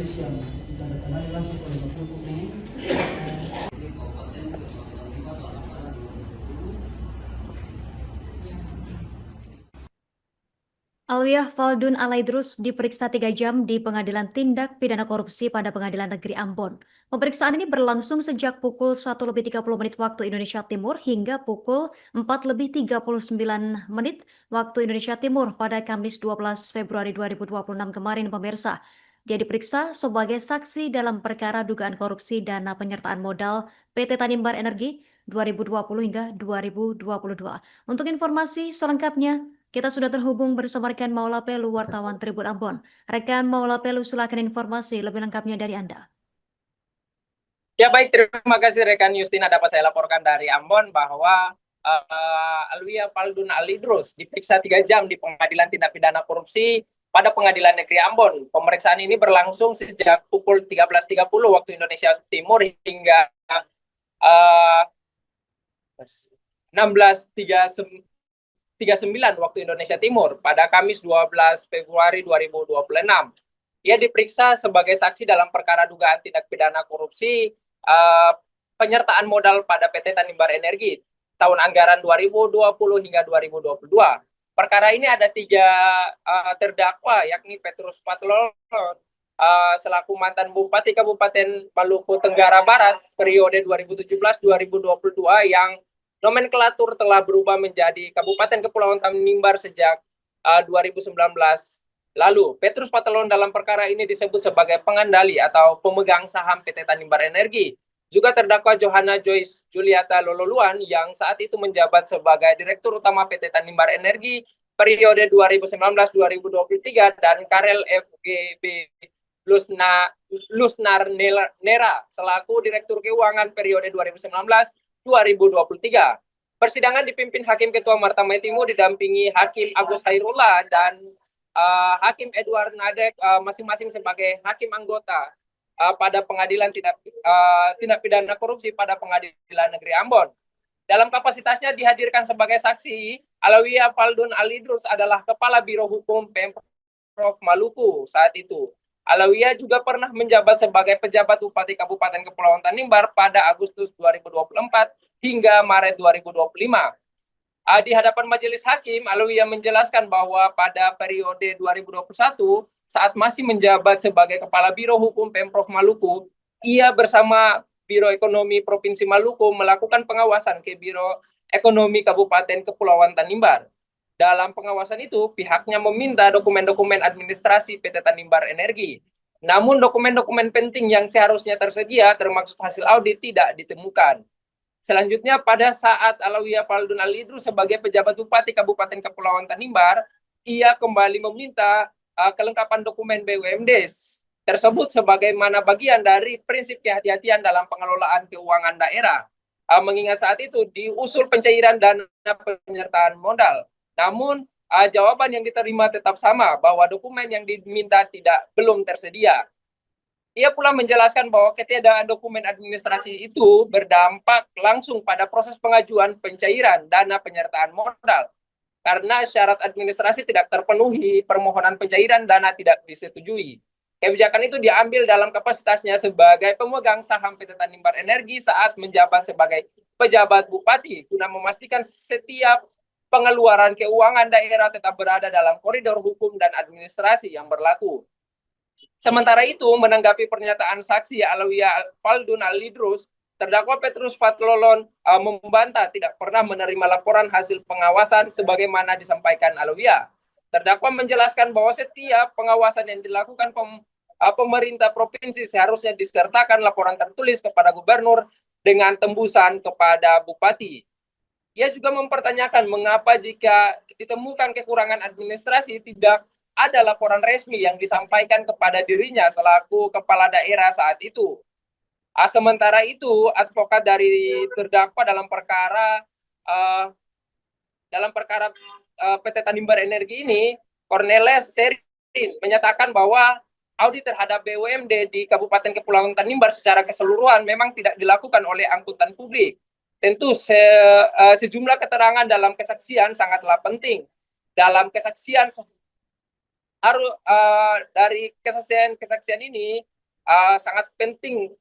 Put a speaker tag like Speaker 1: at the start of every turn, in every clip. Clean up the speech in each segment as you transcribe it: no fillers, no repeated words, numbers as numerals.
Speaker 1: Kamis yang ditandatangani langsung oleh Bapak Gubernur.
Speaker 2: Alwiah Faldun Alaidrus diperiksa 3 jam di Pengadilan Tindak Pidana Korupsi pada Pengadilan Negeri Ambon. Pemeriksaan ini berlangsung sejak pukul 1:30 waktu Indonesia Timur hingga pukul 4:39 waktu Indonesia Timur pada Kamis 12 Februari 2026 kemarin, pemirsa. Dia diperiksa sebagai saksi dalam perkara dugaan korupsi dana penyertaan modal PT Tanimbar Energi 2020 hingga 2022. Untuk informasi selengkapnya, kita sudah terhubung bersama rekan Maula Pelu, wartawan Tribun Ambon. Rekan Maula Pelu, silakan informasi lebih lengkapnya dari Anda.
Speaker 3: Ya baik, terima kasih rekan Justina. Dapat saya laporkan dari Ambon bahwa Alwiah Faldun Alaidrus diperiksa 3 jam di Pengadilan Tindak Pidana Korupsi pada Pengadilan Negeri Ambon. Pemeriksaan ini berlangsung sejak pukul 13.30 waktu Indonesia Timur hingga 16.39 waktu Indonesia Timur pada Kamis 12 Februari 2026. Ia diperiksa sebagai saksi dalam perkara dugaan tindak pidana korupsi penyertaan modal pada PT Tanimbar Energi tahun anggaran 2020 hingga 2022. Perkara ini ada 3 terdakwa, yakni Petrus Patlolon selaku mantan Bupati Kabupaten Maluku Tenggara Barat periode 2017-2022 yang nomenklatur telah berubah menjadi Kabupaten Kepulauan Tanimbar sejak 2019 lalu. Petrus Patlolon dalam perkara ini disebut sebagai pengendali atau pemegang saham PT Tanimbar Energi. Juga terdakwa Johanna Joyce Juliata Lololuan yang saat itu menjabat sebagai Direktur Utama PT Tanimbar Energi periode 2019-2023 dan Karel FGB Lusnar Nera selaku Direktur Keuangan periode 2019-2023. Persidangan dipimpin Hakim Ketua Marta Maitimu didampingi Hakim Agus Hairullah dan Hakim Edward Nadek masing-masing sebagai hakim anggota pada Pengadilan Tindak Pidana Korupsi pada Pengadilan Negeri Ambon. Dalam kapasitasnya dihadirkan sebagai saksi, Alwiah Faldun Alaidrus adalah Kepala Biro Hukum Pemprov Maluku saat itu. Alwiah juga pernah menjabat sebagai pejabat Bupati Kabupaten Kepulauan Tanimbar pada Agustus 2024 hingga Maret 2025. Di hadapan majelis hakim, Alwiah menjelaskan bahwa pada periode 2021 saat masih menjabat sebagai Kepala Biro Hukum Pemprov Maluku, ia bersama Biro Ekonomi Provinsi Maluku melakukan pengawasan ke Biro Ekonomi Kabupaten Kepulauan Tanimbar. Dalam pengawasan itu, pihaknya meminta dokumen-dokumen administrasi PT Tanimbar Energi. Namun dokumen-dokumen penting yang seharusnya tersedia termasuk hasil audit tidak ditemukan. Selanjutnya, pada saat Alwiah Faldun Alaidrus sebagai pejabat Bupati Kabupaten Kepulauan Tanimbar, ia kembali meminta kelengkapan dokumen BUMD tersebut sebagaimana bagian dari prinsip kehati-hatian dalam pengelolaan keuangan daerah. Mengingat saat itu diusul pencairan dana penyertaan modal. Namun jawaban yang diterima tetap sama bahwa dokumen yang diminta belum tersedia. Ia pula menjelaskan bahwa ketiadaan dokumen administrasi itu berdampak langsung pada proses pengajuan pencairan dana penyertaan modal. Karena syarat administrasi tidak terpenuhi, permohonan pencairan dana tidak disetujui. Kebijakan itu diambil dalam kapasitasnya sebagai pemegang saham PT Tanimbar Energi saat menjabat sebagai pejabat bupati guna memastikan setiap pengeluaran keuangan daerah tetap berada dalam koridor hukum dan administrasi yang berlaku. Sementara itu, menanggapi pernyataan saksi Alwiah Faldun Alaidrus, terdakwa Petrus Patlolon membantah tidak pernah menerima laporan hasil pengawasan sebagaimana disampaikan Alwiah. Terdakwa menjelaskan bahwa setiap pengawasan yang dilakukan pemerintah provinsi seharusnya disertakan laporan tertulis kepada gubernur dengan tembusan kepada bupati. Ia juga mempertanyakan mengapa jika ditemukan kekurangan administrasi tidak ada laporan resmi yang disampaikan kepada dirinya selaku kepala daerah saat itu. Sementara itu, advokat dari terdakwa dalam perkara PT Tanimbar Energi ini, Cornelis Serin, menyatakan bahwa audit terhadap BUMD di Kabupaten Kepulauan Tanimbar secara keseluruhan memang tidak dilakukan oleh angkutan publik. Tentu sejumlah keterangan dalam kesaksian sangatlah penting. Dalam kesaksian harus dari kesaksian ini sangat penting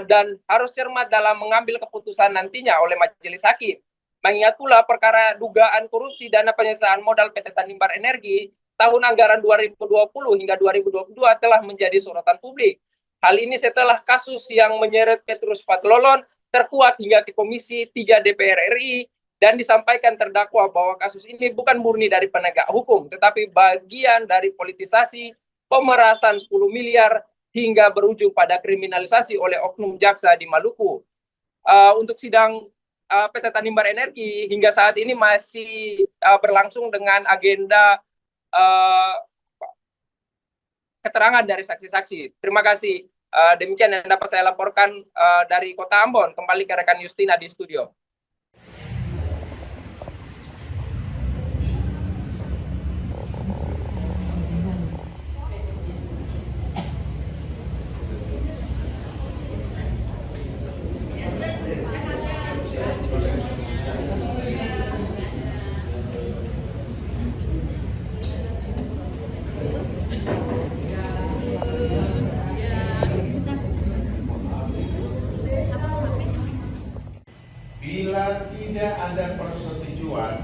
Speaker 3: dan harus cermat dalam mengambil keputusan nantinya oleh majelis hakim. Mengingat pula perkara dugaan korupsi dana penyertaan modal PT Tanimbar Energi tahun anggaran 2020 hingga 2022 telah menjadi sorotan publik. Hal ini setelah kasus yang menyeret Petrus Fathlolon terkuak hingga ke Komisi 3 DPR RI dan disampaikan terdakwa bahwa kasus ini bukan murni dari penegak hukum, tetapi bagian dari politisasi, pemerasan 10 miliar, hingga berujung pada kriminalisasi oleh oknum jaksa di Maluku. Untuk sidang PT Tanimbar Energi hingga saat ini masih berlangsung dengan agenda keterangan dari saksi-saksi. Terima kasih. Demikian yang dapat saya laporkan dari Kota Ambon. Kembali ke rekan Justina di studio.
Speaker 4: Bila tidak ada persetujuan,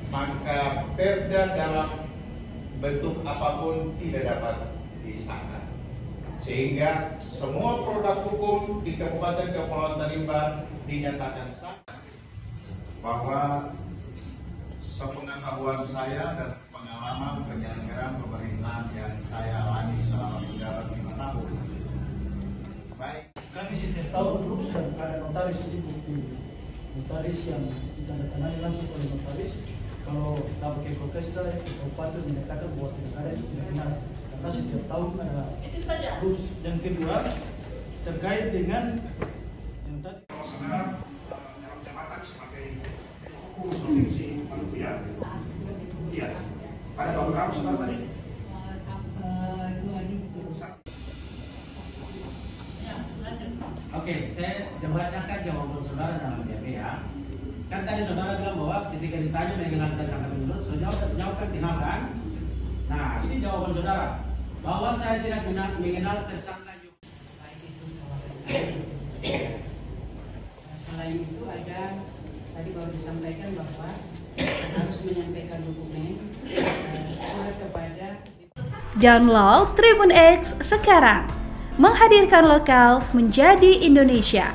Speaker 4: maka perda dalam bentuk apapun tidak dapat disahkan. Sehingga semua produk hukum di Kabupaten Kepulauan Tanimbar dinyatakan sah. Bahwa sepengetahuan saya dan pengalaman penyelenggaraan pemerintahan yang saya alami selama menjabat 5 tahun. Baik.
Speaker 1: Kami setiap tahun terus dan ada notaris di bukti. Notaris yang ditandatangani langsung oleh notaris. Kalau dapat ke Kokesta, Kabupaten menyatakan bahwa tidak ada yang tidak benar. Karena setiap tahun ada terus. Yang kedua terkait dengan yang tadi.
Speaker 5: Saudara dalam jabatan sebagai hukum provinsi Maluku ya. Iya. Pada tahun berapa saudara tadi?
Speaker 6: Oke, saya bacakan jawaban saudara dalam DPA. Kan tadi saudara bilang bahwa ketika ditanya mengenal tersangka menurut, saudara jawabkan kenal kan? Nah, ini jawaban saudara bahwa saya tidak mengenal tersangka.
Speaker 7: Selain itu ada tadi baru disampaikan bahwa harus menyampaikan dokumen surat kepada.
Speaker 8: Download Tribun X sekarang, menghadirkan lokal menjadi Indonesia.